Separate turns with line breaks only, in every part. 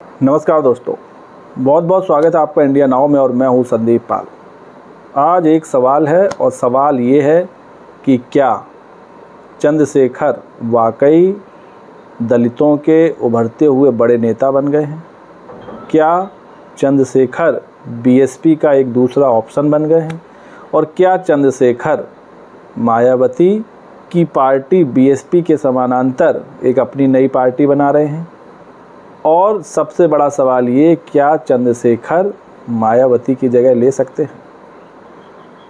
नमस्कार दोस्तों, बहुत बहुत स्वागत है आपका इंडिया नाउ में और मैं हूं संदीप पाल। आज एक सवाल है और सवाल ये है कि क्या चंद्रशेखर वाकई दलितों के उभरते हुए बड़े नेता बन गए हैं? क्या चंद्रशेखर बीएसपी का एक दूसरा ऑप्शन बन गए हैं? और क्या चंद्रशेखर मायावती की पार्टी बीएसपी के समानांतर एक अपनी नई पार्टी बना रहे हैं? और सबसे बड़ा सवाल ये, क्या चंद्रशेखर मायावती की जगह ले सकते हैं?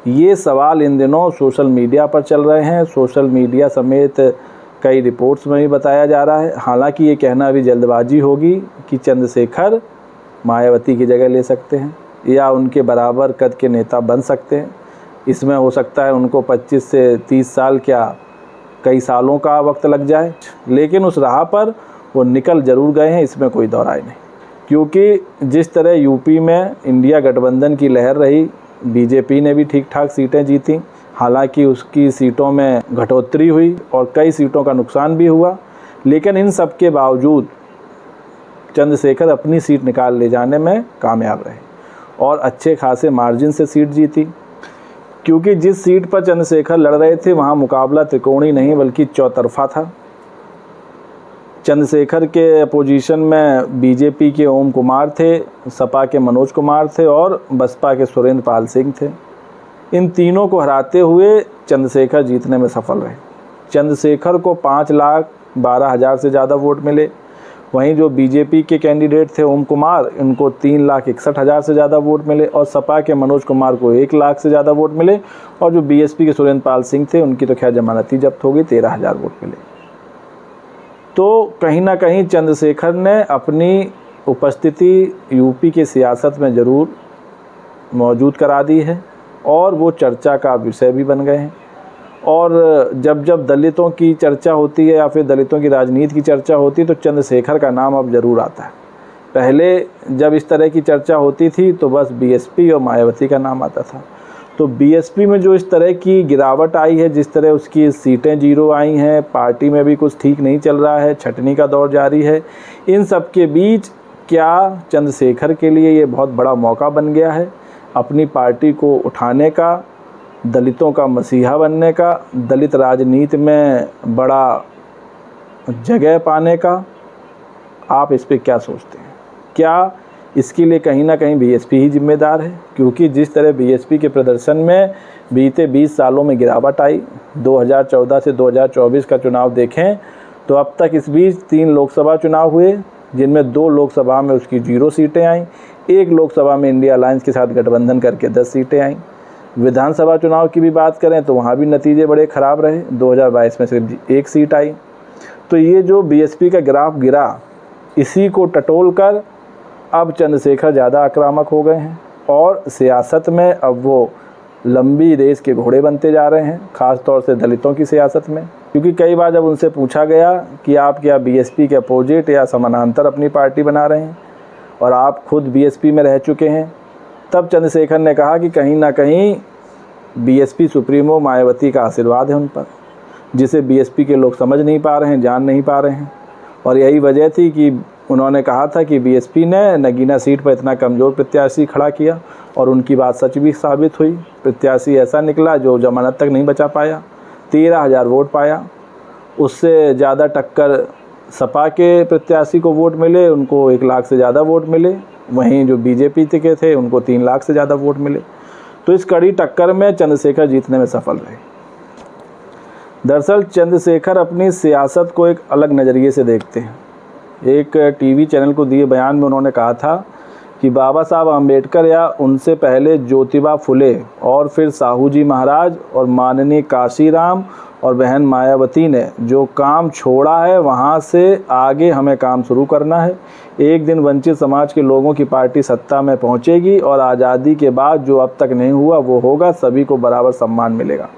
ये सवाल इन दिनों सोशल मीडिया पर चल रहे हैं। सोशल मीडिया समेत कई रिपोर्ट्स में भी बताया जा रहा है। हालांकि ये कहना अभी जल्दबाजी होगी कि चंद्रशेखर मायावती की जगह ले सकते हैं या उनके बराबर कद के नेता बन सकते हैं। इसमें हो सकता है उनको 25 से 30 साल क्या कई सालों का वक्त लग जाए, लेकिन उस राह पर वो निकल ज़रूर गए हैं, इसमें कोई दो राय नहीं। क्योंकि जिस तरह यूपी में इंडिया गठबंधन की लहर रही, बीजेपी ने भी ठीक ठाक सीटें जीती, हालांकि उसकी सीटों में घटोतरी हुई और कई सीटों का नुकसान भी हुआ, लेकिन इन सब के बावजूद चंद्रशेखर अपनी सीट निकाल ले जाने में कामयाब रहे और अच्छे खासे मार्जिन से सीट जीती। क्योंकि जिस सीट पर चंद्रशेखर लड़ रहे थे वहाँ मुकाबला त्रिकोणीय नहीं बल्कि चौतरफा था। चंद्रशेखर के अपोजिशन में बीजेपी के ओम कुमार थे, सपा के मनोज कुमार थे और बसपा के सुरेंद्र पाल सिंह थे। इन तीनों को हराते हुए चंद्रशेखर जीतने में सफल रहे। चंद्रशेखर को 5,12,000 से ज़्यादा वोट मिले। वहीं जो बीजेपी के कैंडिडेट थे ओम कुमार, इनको 3,61,000 से ज़्यादा वोट मिले और सपा के मनोज कुमार को 1 लाख से ज़्यादा वोट मिले और जो बीएसपी के सुरेंद्र पाल सिंह थे उनकी तो खैर जमानती जब्त हो गई, 13,000 वोट मिले। तो कहीं ना कहीं चंद्रशेखर ने अपनी उपस्थिति यूपी के सियासत में ज़रूर मौजूद करा दी है और वो चर्चा का विषय भी बन गए हैं। और जब जब दलितों की चर्चा होती है या फिर दलितों की राजनीति की चर्चा होती है तो चंद्रशेखर का नाम अब ज़रूर आता है। पहले जब इस तरह की चर्चा होती थी तो बस बीएसपी और मायावती का नाम आता था। तो बीएसपी में जो इस तरह की गिरावट आई है, जिस तरह उसकी सीटें जीरो आई हैं, पार्टी में भी कुछ ठीक नहीं चल रहा है, छटनी का दौर जारी है, इन सब के बीच क्या चंद्रशेखर के लिए ये बहुत बड़ा मौका बन गया है अपनी पार्टी को उठाने का, दलितों का मसीहा बनने का, दलित राजनीति में बड़ा जगह पाने का? आप इस पर क्या सोचते हैं? क्या इसके लिए कहीं ना कहीं बीएसपी ही जिम्मेदार है? क्योंकि जिस तरह बीएसपी के प्रदर्शन में बीते 20 सालों में गिरावट आई, 2014 से 2024 का चुनाव देखें तो अब तक इस बीच 3 लोकसभा चुनाव हुए, जिनमें 2 लोकसभा में उसकी 0 सीटें आईं, 1 लोकसभा में इंडिया अलायंस के साथ गठबंधन करके 10 सीटें आईं। विधानसभा चुनाव की भी बात करें तो वहाँ भी नतीजे बड़े ख़राब रहे, 2022 में सिर्फ 1 सीट आई। तो ये जो बीएसपी का ग्राफ गिरा, इसी को टटोल कर अब चंद्रशेखर ज़्यादा आक्रामक हो गए हैं और सियासत में अब वो लंबी रेस के घोड़े बनते जा रहे हैं, ख़ास तौर से दलितों की सियासत में। क्योंकि कई बार जब उनसे पूछा गया कि आप क्या बीएसपी के अपोजिट या समानांतर अपनी पार्टी बना रहे हैं और आप खुद बीएसपी में रह चुके हैं, तब चंद्रशेखर ने कहा कि कहीं ना कहीं बीएसपी सुप्रीमो मायावती का आशीर्वाद है उन पर, जिसे बीएसपी के लोग समझ नहीं पा रहे हैं, जान नहीं पा रहे हैं। और यही वजह थी कि उन्होंने कहा था कि बीएसपी ने नगीना सीट पर इतना कमज़ोर प्रत्याशी खड़ा किया और उनकी बात सच भी साबित हुई। प्रत्याशी ऐसा निकला जो जमानत तक नहीं बचा पाया, 13,000 वोट पाया। उससे ज़्यादा टक्कर सपा के प्रत्याशी को वोट मिले, उनको 1 लाख से ज़्यादा वोट मिले। वहीं जो बीजेपी के थे उनको 3 लाख से ज़्यादा वोट मिले। तो इस कड़ी टक्कर में चंद्रशेखर जीतने में सफल रहे। दरअसल चंद्रशेखर अपनी सियासत को एक अलग नज़रिए से देखते हैं। एक टीवी चैनल को दिए बयान में उन्होंने कहा था कि बाबा साहब अम्बेडकर या उनसे पहले ज्योतिबा फुले और फिर साहू जी महाराज और माननीय काशीराम और बहन मायावती ने जो काम छोड़ा है, वहाँ से आगे हमें काम शुरू करना है। एक दिन वंचित समाज के लोगों की पार्टी सत्ता में पहुँचेगी और आज़ादी के बाद जो अब तक नहीं हुआ वो होगा, सभी को बराबर सम्मान मिलेगा।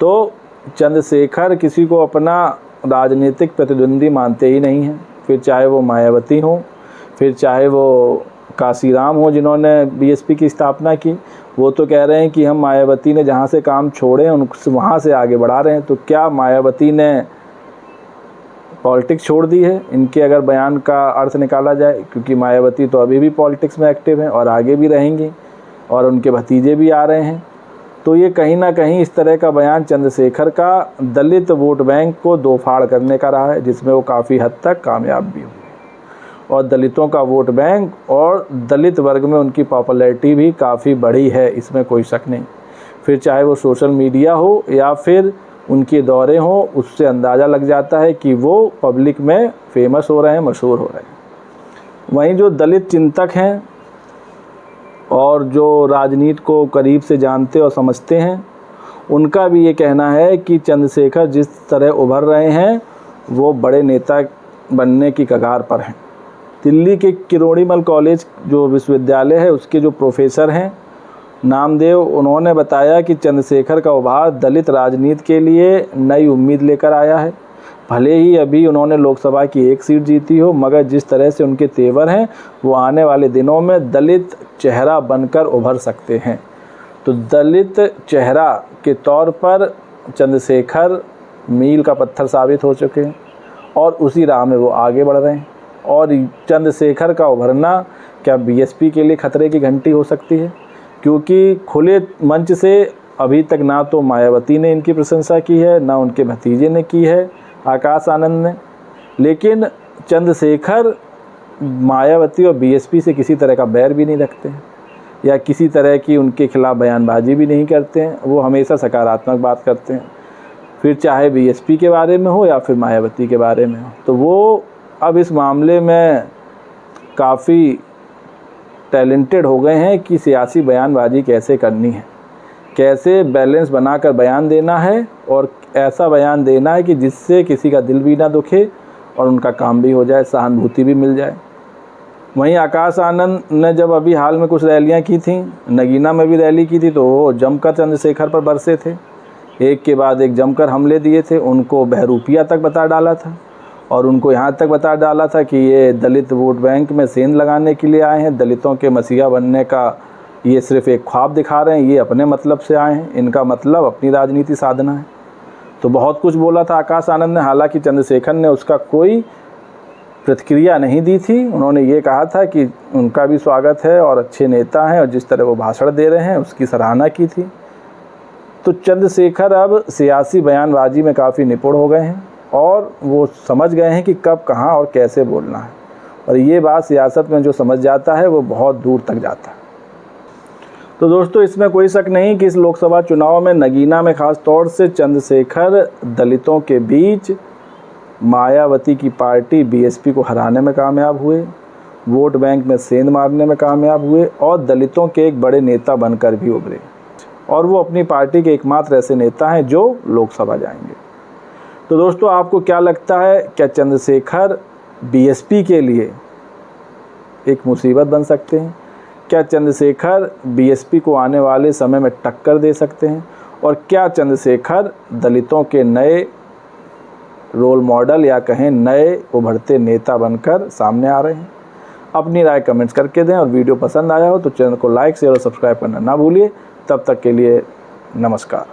तो चंद्रशेखर किसी को अपना राजनीतिक प्रतिद्वंदी मानते ही नहीं हैं, फिर चाहे वो मायावती हो, फिर चाहे वो काशीराम हो जिन्होंने बीएसपी की स्थापना की। वो तो कह रहे हैं कि हम मायावती ने जहाँ से काम छोड़े उन वहाँ से आगे बढ़ा रहे हैं। तो क्या मायावती ने पॉलिटिक्स छोड़ दी है इनके अगर बयान का अर्थ निकाला जाए, क्योंकि मायावती तो अभी भी पॉलिटिक्स में एक्टिव हैं और आगे भी रहेंगी और उनके भतीजे भी आ रहे हैं। तो ये कहीं ना कहीं इस तरह का बयान चंद्रशेखर का दलित वोट बैंक को दो फाड़ करने का रहा है, जिसमें वो काफ़ी हद तक कामयाब भी हुए और दलितों का वोट बैंक और दलित वर्ग में उनकी पॉपुलैरिटी भी काफ़ी बढ़ी है, इसमें कोई शक नहीं। फिर चाहे वो सोशल मीडिया हो या फिर उनके दौरे हों, उससे अंदाज़ा लग जाता है कि वो पब्लिक में फेमस हो रहे हैं, मशहूर हो रहे हैं। वहीं जो दलित चिंतक हैं और जो राजनीति को करीब से जानते और समझते हैं, उनका भी ये कहना है कि चंद्रशेखर जिस तरह उभर रहे हैं वो बड़े नेता बनने की कगार पर हैं। दिल्ली के किरोड़ीमल कॉलेज जो विश्वविद्यालय है उसके जो प्रोफेसर हैं नामदेव, उन्होंने बताया कि चंद्रशेखर का उभार दलित राजनीति के लिए नई उम्मीद लेकर आया है। भले ही अभी उन्होंने लोकसभा की एक सीट जीती हो, मगर जिस तरह से उनके तेवर हैं वो आने वाले दिनों में दलित चेहरा बनकर उभर सकते हैं। तो दलित चेहरा के तौर पर चंद्रशेखर मील का पत्थर साबित हो चुके हैं और उसी राह में वो आगे बढ़ रहे हैं। और चंद्रशेखर का उभरना क्या बीएसपी के लिए खतरे की घंटी हो सकती है, क्योंकि खुले मंच से अभी तक ना तो मायावती ने इनकी प्रशंसा की है, ना उनके भतीजे ने की है आकाश आनंद ने। लेकिन चंद्रशेखर मायावती और बीएसपी से किसी तरह का बैर भी नहीं रखते हैं या किसी तरह की उनके खिलाफ बयानबाजी भी नहीं करते हैं। वो हमेशा सकारात्मक बात करते हैं, फिर चाहे बीएसपी के बारे में हो या फिर मायावती के बारे में हो। तो वो अब इस मामले में काफ़ी टैलेंटेड हो गए हैं कि सियासी बयानबाजी कैसे करनी है, कैसे बैलेंस बनाकर बयान देना है और ऐसा बयान देना है कि जिससे किसी का दिल भी ना दुखे और उनका काम भी हो जाए, सहानुभूति भी मिल जाए। वहीं आकाश आनंद ने जब अभी हाल में कुछ रैलियां की थी, नगीना में भी रैली की थी, तो वो जमकर चंद्रशेखर पर बरसे थे, एक के बाद एक जमकर हमले दिए थे। उनको बहरूपिया तक बता डाला था और उनको यहाँ तक बता डाला था कि ये दलित वोट बैंक में सेंध लगाने के लिए आए हैं, दलितों के मसीहा बनने का ये सिर्फ एक ख्वाब दिखा रहे हैं, ये अपने मतलब से आए हैं, इनका मतलब अपनी राजनीति साधना है। तो बहुत कुछ बोला था आकाश आनंद ने, हालांकि चंद्रशेखर ने उसका कोई प्रतिक्रिया नहीं दी थी। उन्होंने ये कहा था कि उनका भी स्वागत है और अच्छे नेता हैं और जिस तरह वो भाषण दे रहे हैं उसकी सराहना की थी। तो चंद्रशेखर अब सियासी बयानबाजी में काफ़ी निपुण हो गए हैं और वो समझ गए हैं कि कब, कहाँ और कैसे बोलना है, और ये बात सियासत में जो समझ जाता है वो बहुत दूर तक जाता है। तो दोस्तों, इसमें कोई शक नहीं कि इस लोकसभा चुनाव में नगीना में ख़ास तौर से चंद्रशेखर दलितों के बीच मायावती की पार्टी बीएसपी को हराने में कामयाब हुए, वोट बैंक में सेंध मारने में कामयाब हुए और दलितों के एक बड़े नेता बनकर भी उभरे। और वो अपनी पार्टी के एकमात्र ऐसे नेता हैं जो लोकसभा जाएंगे। तो दोस्तों, आपको क्या लगता है, क्या चंद्रशेखर बीएसपी के लिए एक मुसीबत बन सकते हैं? क्या चंद्रशेखर बीएसपी को आने वाले समय में टक्कर दे सकते हैं? और क्या चंद्रशेखर दलितों के नए रोल मॉडल या कहें नए उभरते नेता बनकर सामने आ रहे हैं? अपनी राय कमेंट्स करके दें और वीडियो पसंद आया हो तो चैनल को लाइक, शेयर और सब्सक्राइब करना ना भूलिए। तब तक के लिए नमस्कार।